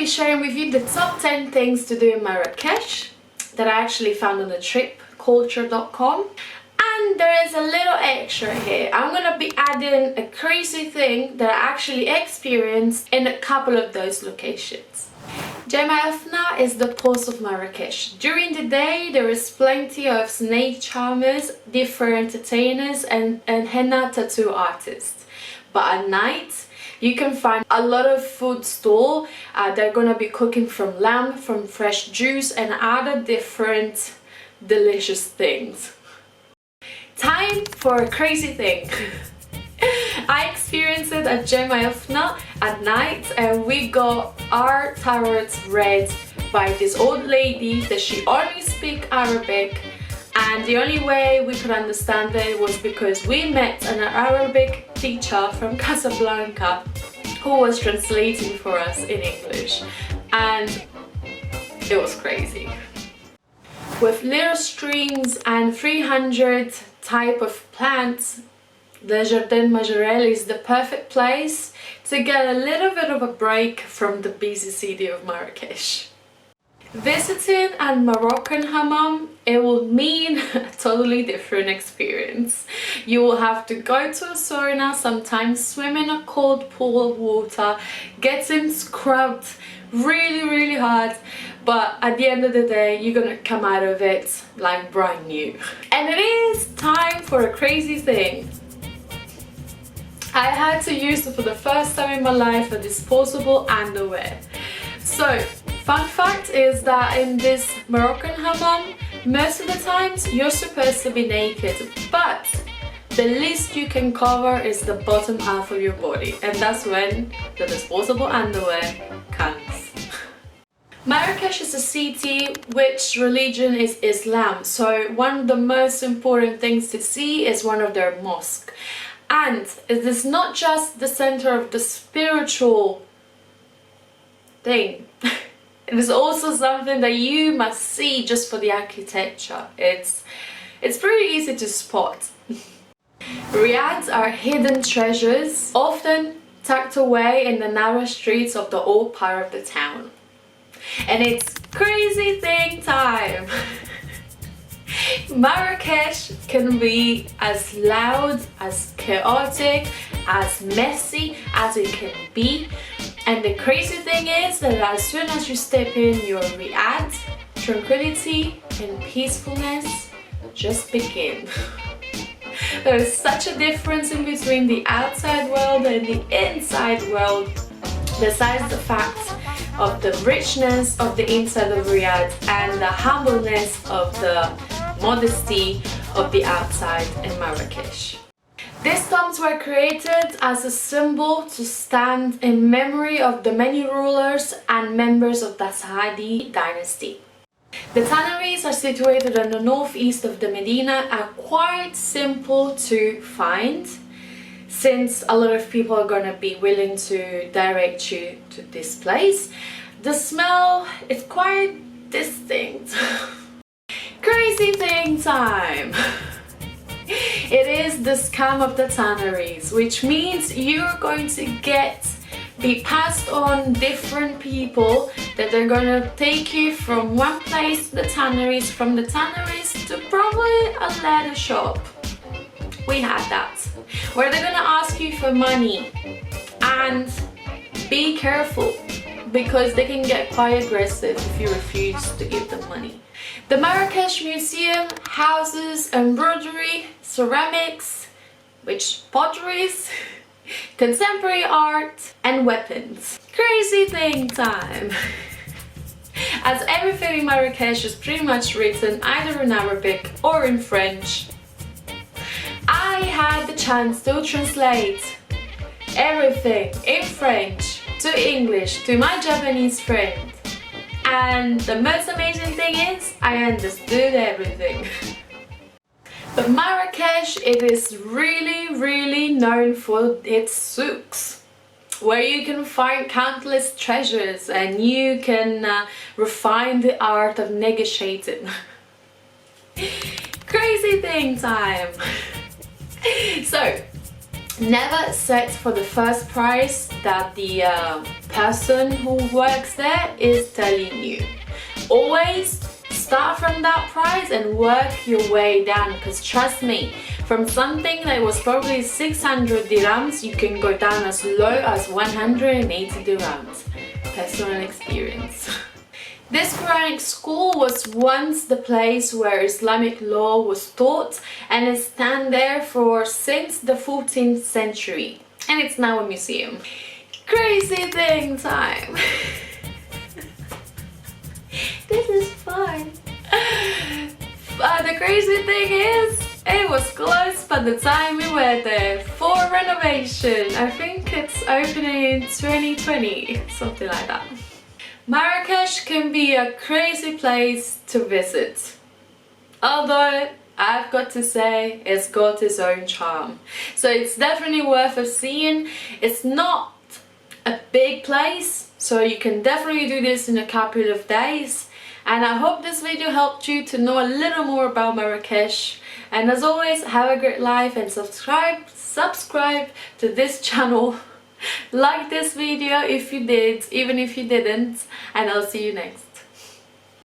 be sharing with you the top 10 things to do in Marrakech that I actually found on the tripculture.com. And there is a little extra here. I'm gonna be adding a crazy thing that I actually experienced in a couple of those locations. Jemaa is the pulse of Marrakech. During the day there is plenty of snake charmers, different entertainers and henna tattoo artists. But at night you can find a lot of food stall. They're gonna be cooking from lamb, from fresh juice and other different delicious things. Time for a crazy thing. I experienced it at Jemaa at night, and we got our tarots read by this old lady that she only speaks Arabic, and the only way we could understand it was because we met an Arabic teacher from Casablanca who was translating for us in English, and it was crazy. With little streams and 300 type of plants, the Jardin Majorelle is the perfect place to get a little bit of a break from the busy city of Marrakech. Visiting a Moroccan hammam, it will mean a totally different experience. You will have to go to a sauna, sometimes swim in a cold pool of water, getting scrubbed really hard, but at the end of the day you're gonna come out of it like brand new. And it is time for a crazy thing. I had to use for the first time in my life a disposable underwear. So, fun fact is that in this Moroccan hammam, most of the times you're supposed to be naked, but the least you can cover is the bottom half of your body, and that's when the disposable underwear comes. Marrakech is a city which religion is Islam, so one of the most important things to see is one of their mosques. And it is not just the center of the spiritual thing. It is also something that you must see just for the architecture. It's pretty easy to spot. Riads are hidden treasures, often tucked away in the narrow streets of the old part of the town. And it's crazy thing time! Marrakech can be as loud, as chaotic, as messy as it can be. And the crazy thing is that as soon as you step in your Riad, tranquility and peacefulness just begin. There is such a difference in between the outside world and the inside world, besides the fact of the richness of the inside of Riyadh and the humbleness of the modesty of the outside in Marrakech. These tombs were created as a symbol to stand in memory of the many rulers and members of the Saadi dynasty. The tanneries are situated on the northeast of the Medina, are quite simple to find, since a lot of people are going to be willing to direct you to this place. The smell is quite distinct. Crazy thing time! It is the scam of the tanneries, which means you're going to be passed on different people that they're gonna take you from one place to the tanneries, from the tanneries to probably a leather shop. We had that, where they're gonna ask you for money, and be careful because they can get quite aggressive if you refuse to give them money. The Marrakech Museum houses embroidery, ceramics, potteries, contemporary art and weapons. Crazy thing time! As everything in Marrakech is pretty much written either in Arabic or in French, I had the chance to translate everything in French to English to my Japanese friend. And the most amazing thing is, I understood everything. But Marrakech, it is really known for its souks, where you can find countless treasures and you can refine the art of negotiating. Crazy thing time! So, Never search for the first price that the person who works there is telling you. Always start from that price and work your way down, because trust me, from something that was probably 600 dirhams, you can go down as low as 180 dirhams. Personal experience. This Quranic school was once the place where Islamic law was taught, and it's stand there for since the 14th century, and it's now a museum. Crazy thing time. This is fun. But the crazy thing is, it was closed by the time we were there for renovation. I think it's opening in 2020, something like that. Marrakech can be a crazy place to visit, although I've got to say it's got its own charm. So it's definitely worth a seeing. It's not a big place, so you can definitely do this in a couple of days. And I hope this video helped you to know a little more about Marrakech. And as always, have a great life and subscribe to this channel. Like this video if you did, even if you didn't, and I'll see you next.